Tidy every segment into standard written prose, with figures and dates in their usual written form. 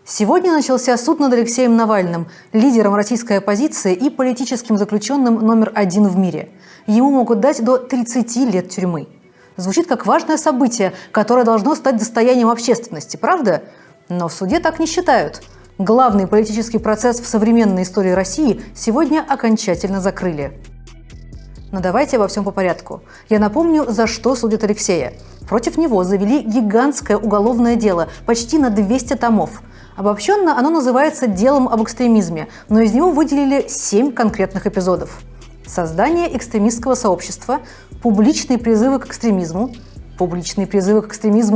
Сегодня начался суд над Алексеем Навальным, лидером российской оппозиции и политическим заключенным номер 1 в мире. Ему могут дать до 30 лет тюрьмы. Звучит как важное событие, которое должно стать достоянием общественности, правда? Но в суде так не считают. Главный политический процесс в современной истории России сегодня окончательно закрыли. Но давайте обо всем по порядку. Я напомню, за что судят Алексея. Против него завели гигантское уголовное дело, почти на 200 томов. Обобщенно оно называется «Делом об экстремизме», но из него выделили 7 конкретных эпизодов. Создание экстремистского сообщества, публичные призывы к экстремизму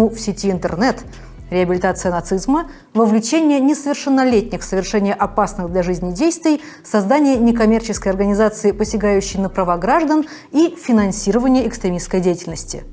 в сети интернет, реабилитация нацизма, вовлечение несовершеннолетних в совершение опасных для жизни действий, создание некоммерческой организации, посягающей на права граждан, и финансирование экстремистской деятельности.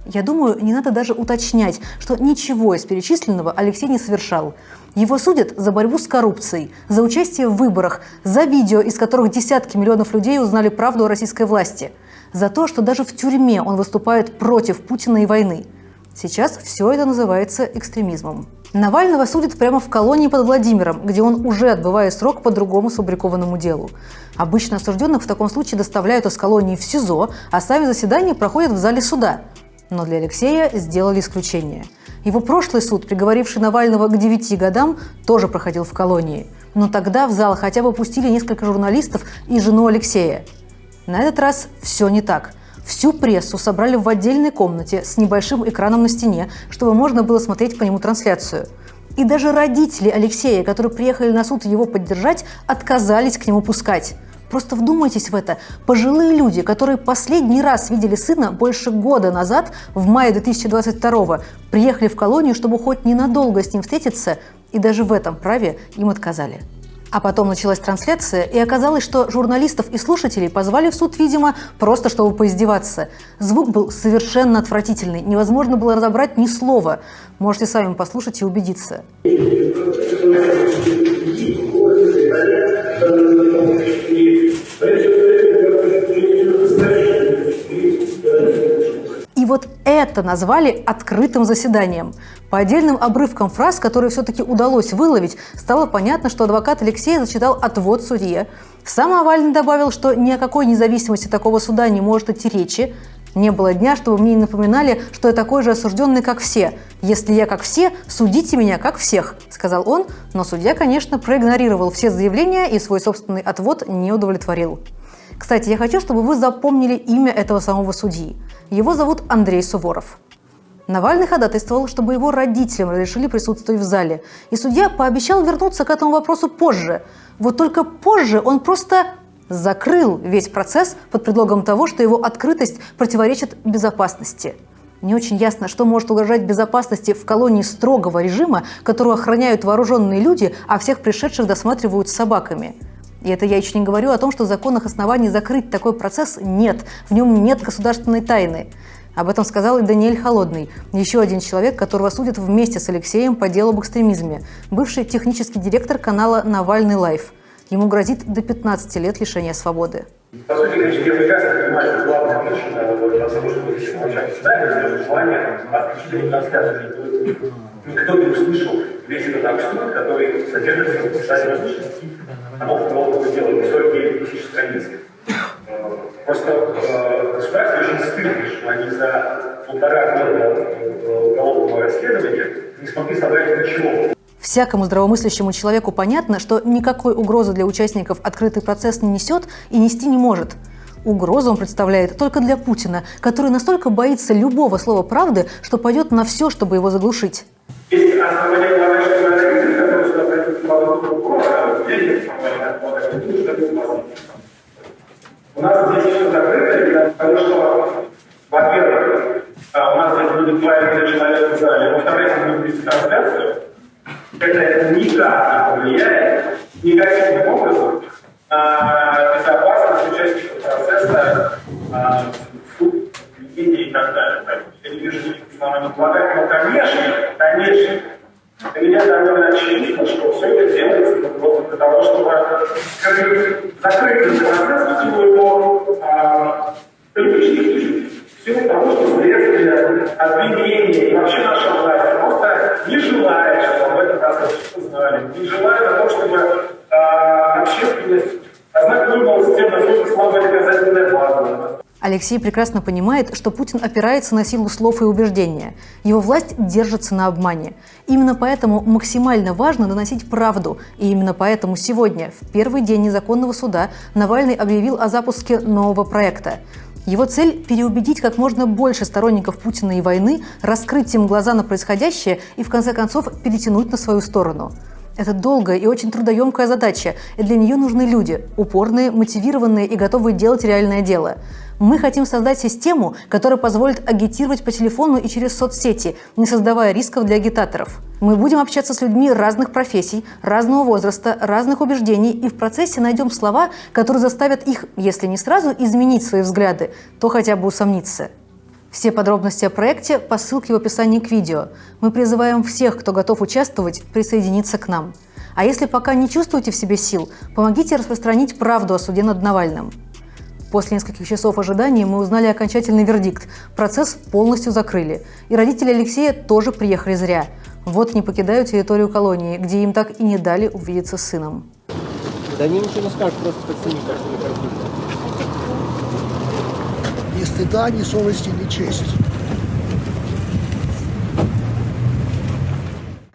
Я думаю, не надо даже уточнять, что ничего из перечисленного Алексей не совершал. Его судят за борьбу с коррупцией, за участие в выборах, за видео, из которых десятки миллионов людей узнали правду о российской власти, за то, что даже в тюрьме он выступает против Путина и войны. Сейчас все это называется экстремизмом. Навального судят прямо в колонии под Владимиром, где он уже отбывает срок по другому сфабрикованному делу. Обычно осужденных в таком случае доставляют из колонии в СИЗО, а сами заседания проходят в зале суда. Но для Алексея сделали исключение. Его прошлый суд, приговоривший Навального к 9 годам, тоже проходил в колонии. Но тогда в зал хотя бы пустили несколько журналистов и жену Алексея. На этот раз все не так. Всю прессу собрали в отдельной комнате с небольшим экраном на стене, чтобы можно было смотреть по нему трансляцию. И даже родители Алексея, которые приехали на суд его поддержать, отказались к нему пускать. Просто вдумайтесь в это. Пожилые люди, которые последний раз видели сына больше года назад, в мае 2022-го, приехали в колонию, чтобы хоть ненадолго с ним встретиться, и даже в этом праве им отказали. А потом началась трансляция, и оказалось, что журналистов и слушателей позвали в суд, видимо, просто чтобы поиздеваться. Звук был совершенно отвратительный, невозможно было разобрать ни слова. Можете сами послушать и убедиться. И вот это назвали открытым заседанием. По отдельным обрывкам фраз, которые все-таки удалось выловить, стало понятно, что адвокат Алексея зачитал отвод судье. Сам Навальный добавил, что ни о какой независимости такого суда не может идти речи. Не было дня, чтобы мне не напоминали, что я такой же осужденный, как все. Если я как все, судите меня как всех, сказал он, но судья, конечно, проигнорировал все заявления и свой собственный отвод не удовлетворил. Кстати, я хочу, чтобы вы запомнили имя этого самого судьи. Его зовут Андрей Суворов. Навальный ходатайствовал, чтобы его родителям разрешили присутствовать в зале. И судья пообещал вернуться к этому вопросу позже. Вот только позже он просто закрыл весь процесс под предлогом того, что его открытость противоречит безопасности. Не очень ясно, что может угрожать безопасности в колонии строгого режима, которую охраняют вооруженные люди, а всех пришедших досматривают с собаками. И это я еще не говорю о том, что законных оснований закрыть такой процесс нет, в нем нет государственной тайны. Об этом сказал и Даниэль Холодный, еще один человек, которого судят вместе с Алексеем по делу об экстремизме, бывший технический директор канала «Навальный Лайв». Ему грозит до 15 лет лишения свободы. По сути, конечно, я прекрасно понимаю, что главная причина того, что вы решили начать сюда, желание отключить трансляцию. Никто не услышал весь этот абсурд, который содержится в описании различных уголовного дела, 49 тысяч страниц. Просто государство очень стыдно, что они за 1,5 года уголовного расследования не смогли собрать ничего. Всякому здравомыслящему человеку понятно, что никакой угрозы для участников открытый процесс не несет и нести не может. Угрозу он представляет только для Путина, который настолько боится любого слова правды, что пойдет на все, чтобы его заглушить. Есть основания главной журналистики, которые сюда придут у нас здесь все закрыто, потому что, во-первых, у нас здесь будет 2 человека в зале, во-вторых, мы будем вести трансляцию. Это никак не повлияет негативным образом на безопасность участников процесса, суд, поведение и так далее. Я не вижу никаких оснований полагать, но, конечно, для меня довольно очевидно, что все это делается просто для того, чтобы закрыть процесс в силу его политических случаев, в силу того, что следствие, обвинение и вообще наша власть просто не желает, чтобы об этом процессе знали. зале. И желаю того, чтобы общественность ознакомилась с тем, насколько слабая доказательная база. Алексей прекрасно понимает, что Путин опирается на силу слов и убеждения. Его власть держится на обмане. Именно поэтому максимально важно доносить правду. И именно поэтому сегодня, в первый день незаконного суда, Навальный объявил о запуске нового проекта. Его цель – переубедить как можно больше сторонников Путина и войны, раскрыть им глаза на происходящее и, в конце концов, перетянуть на свою сторону. Это долгая и очень трудоемкая задача, и для нее нужны люди – упорные, мотивированные и готовые делать реальное дело. Мы хотим создать систему, которая позволит агитировать по телефону и через соцсети, не создавая рисков для агитаторов. Мы будем общаться с людьми разных профессий, разного возраста, разных убеждений и в процессе найдем слова, которые заставят их, если не сразу изменить свои взгляды, то хотя бы усомниться. Все подробности о проекте по ссылке в описании к видео. Мы призываем всех, кто готов участвовать, присоединиться к нам. А если пока не чувствуете в себе сил, помогите распространить правду о суде над Навальным. После нескольких часов ожидания мы узнали окончательный вердикт. Процесс полностью закрыли. И родители Алексея тоже приехали зря. Вот не покидают территорию колонии, где им так и не дали увидеться с сыном. Да они ничего не скажут, просто пацаны каждый не пойдут. Ни стыда, ни совести, ни чести.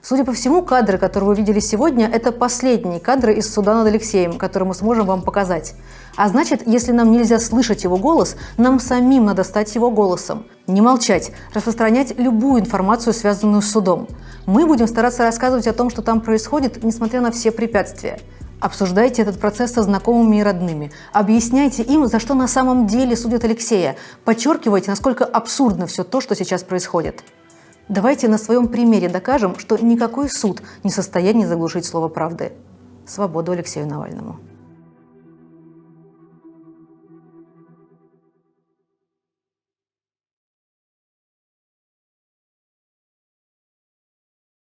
Судя по всему, кадры, которые вы видели сегодня, это последние кадры из суда над Алексеем, которые мы сможем вам показать. А значит, если нам нельзя слышать его голос, нам самим надо стать его голосом. Не молчать, распространять любую информацию, связанную с судом. Мы будем стараться рассказывать о том, что там происходит, несмотря на все препятствия. Обсуждайте этот процесс со знакомыми и родными. Объясняйте им, за что на самом деле судят Алексея. Подчеркивайте, насколько абсурдно все то, что сейчас происходит. Давайте на своем примере докажем, что никакой суд не в состоянии заглушить слово правды. Свободу Алексею Навальному.